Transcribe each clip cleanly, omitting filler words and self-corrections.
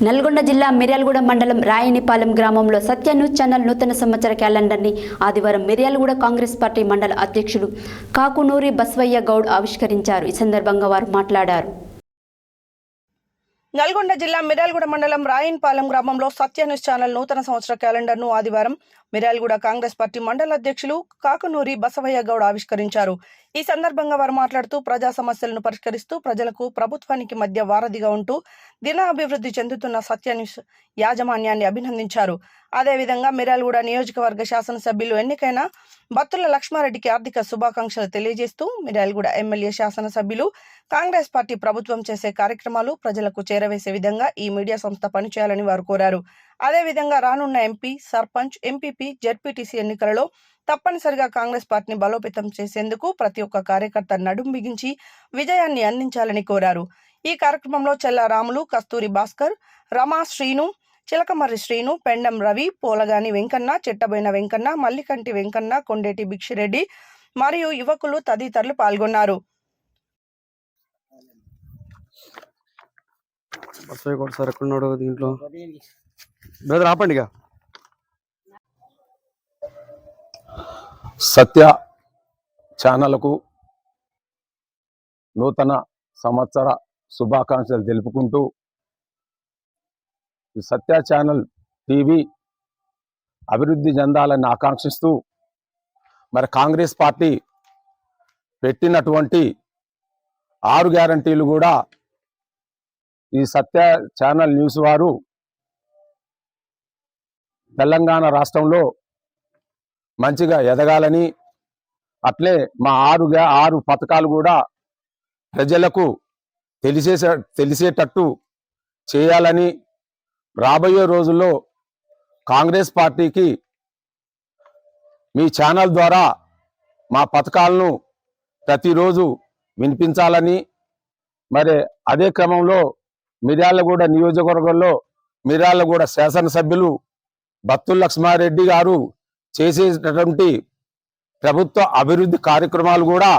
నల్గొండ జిల్లా మిర్యాలగూడ మండలం రాయనిపాలెం గ్రామంలో సత్య న్యూస్ ఛానల్ నూతన సంవత్సర క్యాలెండర్ని ఆదివారం మిర్యాలగూడ కాంగ్రెస్ పార్టీ మండల అధ్యక్షులు కాకునూరి బసవయ్య గౌడ్ ఆవిష్కరించారు. ఈ సందర్భంగా వారు మాట్లాడారు. నల్గొండ జిల్లా మిర్యాలగూడ మండలం రాయనిపాలెం గ్రామంలో సత్య న్యూస్ ఛానల్ నూతన సంవత్సర క్యాలెండర్ను ఆదివారం మిర్యాలగూడ కాంగ్రెస్ పార్టీ మండల అధ్యక్షులు కాకునూరి బసవయ్య గౌడ్ ఆవిష్కరించారు. ఈ సందర్భంగా వారు మాట్లాడుతూ ప్రజా సమస్యలను పరిష్కరిస్తూ ప్రజలకు ప్రభుత్వానికి మధ్య వారధిగా ఉంటూ దినాభివృద్ధి చెందుతున్న సత్య న్యూస్ యాజమాన్యాన్ని అభినందించారు. అదేవిధంగా మిర్యాలగూడ నియోజకవర్గ శాసనసభ్యులు ఎన్నికైన బత్తుల లక్ష్మారెడ్డికి ఆర్థిక శుభాకాంక్షలు తెలియజేస్తూ మిర్యాలగూడ ఎమ్మెల్యే శాసనసభ్యులు కాంగ్రెస్ పార్టీ ప్రభుత్వం చేసే కార్యక్రమాలు ప్రజలకు చేరవేసే విధంగా ఈ మీడియా సంస్థ పనిచేయాలని వారు కోరారు. అదేవిధంగా రానున్న ఎంపీ, సర్పంచ్, ఎంపీపీ, జెడ్పీటీసీ ఎన్నికలలో తప్పనిసరిగా కాంగ్రెస్ పార్టీని బలోపేతం చేసేందుకు ప్రతి ఒక్క కార్యకర్త నడుం బిగించి విజయాన్ని అందించాలని కోరారు. ఈ కార్యక్రమంలో చెల్ల రాములు, కస్తూరి భాస్కర్, రమా శ్రీను, చిలకమర్రి శ్రీను, పెండం రవి, పోలగాని వెంకన్న, చెట్టబోయిన వెంకన్న, మల్లికంటి వెంకన్న, కొండేటి భిక్షిరెడ్డి మరియు యువకులు తదితరులు పాల్గొన్నారు. సత్య ఛానల్కు నూతన సంవత్సర శుభాకాంక్షలు తెలుపుకుంటూ ఈ సత్య ఛానల్ టీవీ అభివృద్ధి చెందాలని ఆకాంక్షిస్తూ మరి కాంగ్రెస్ పార్టీ పెట్టినటువంటి 6 గ్యారంటీలు కూడా ఈ సత్య ఛానల్ న్యూస్ వారు తెలంగాణ రాష్ట్రంలో మంచిగా ఎదగాలని, అట్లే మా 6 పథకాలు కూడా ప్రజలకు తెలిసేటట్టు చేయాలని, రాబోయే రోజుల్లో కాంగ్రెస్ పార్టీకి మీ ఛానల్ ద్వారా మా పథకాలను ప్రతిరోజు వినిపించాలని, మరి అదే క్రమంలో మిర్యాలగూడ నియోజకవర్గంలో మిర్యాలగూడ శాసనసభ్యులు బత్తుల లక్ష్మారెడ్డి గారు చేసేటటువంటి ప్రభుత్వ అభివృద్ధి కార్యక్రమాలు కూడా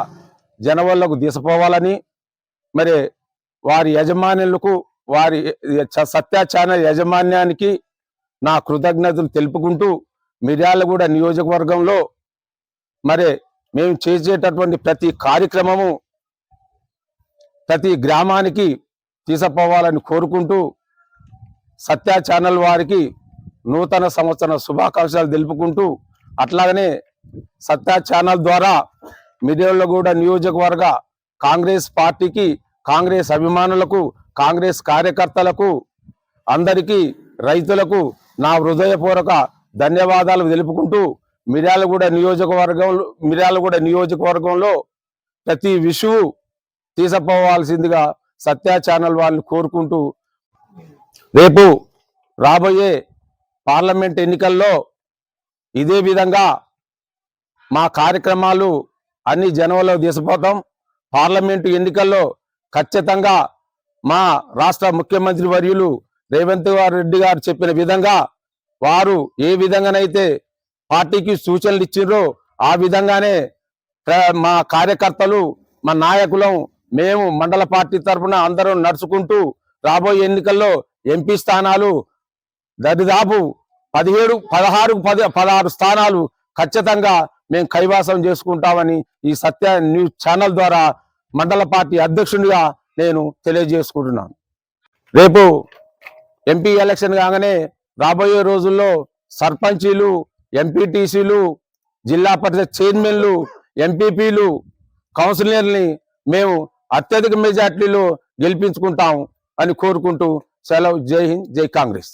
జనవల్లకు తీసుకుపోవాలని, మరి వారి యజమానులకు, వారి సత్య ఛానల్ యాజమాన్యానికి నా కృతజ్ఞతలు తెలుపుకుంటూ మిర్యాలగూడ నియోజకవర్గంలో మరి మేము చేసేటటువంటి ప్రతి కార్యక్రమము ప్రతి గ్రామానికి తీసుకుపోవాలని కోరుకుంటూ సత్య ఛానల్ వారికి నూతన సంవత్సర శుభాకాంక్షలు తెలుపుకుంటూ, అట్లాగనే సత్య ఛానల్ ద్వారా మిర్యాలగూడ నియోజకవర్గ కాంగ్రెస్ పార్టీకి, కాంగ్రెస్ అభిమానులకు, కాంగ్రెస్ కార్యకర్తలకు, అందరికీ, రైతులకు నా హృదయపూర్వక ధన్యవాదాలు తెలుపుకుంటూ మిర్యాలగూడ నియోజకవర్గంలో ప్రతి విషయం తీసుకుపోవాల్సిందిగా సత్య ఛానల్ వాళ్ళని కోరుకుంటూ, రేపు రాబోయే పార్లమెంట్ ఎన్నికల్లో ఇదే విధంగా మా కార్యక్రమాలు అన్ని జనంలో తీసుకుపోతాం. పార్లమెంటు ఎన్నికల్లో ఖచ్చితంగా మా రాష్ట్ర ముఖ్యమంత్రి వర్యులు రేవంత్ రెడ్డి గారు చెప్పిన విధంగా వారు ఏ విధంగానైతే పార్టీకి సూచనలు ఇచ్చిండ్రో ఆ విధంగానే మా కార్యకర్తలు, మా నాయకులం, మేము మండల పార్టీ తరఫున అందరం నడుచుకుంటూ రాబోయే ఎన్నికల్లో ఎంపీ స్థానాలు దరిదాపు 16 స్థానాలు ఖచ్చితంగా మేము కైవాసం చేసుకుంటామని ఈ సత్య న్యూస్ ఛానల్ ద్వారా మండల పార్టీ అధ్యక్షునిగా నేను తెలియజేసుకుంటున్నాను. రేపు ఎంపీ ఎలక్షన్ కాగానే రాబోయే రోజుల్లో సర్పంచీలు, ఎంపీటీసీలు, జిల్లా పరిషత్ చైర్మన్లు, ఎంపీపీలు, కౌన్సిలర్ని మేము అత్యధిక మెజార్టీలో గెలిపించుకుంటాం అని కోరుకుంటూ సెలవు. జై హింద్, జై కాంగ్రెస్.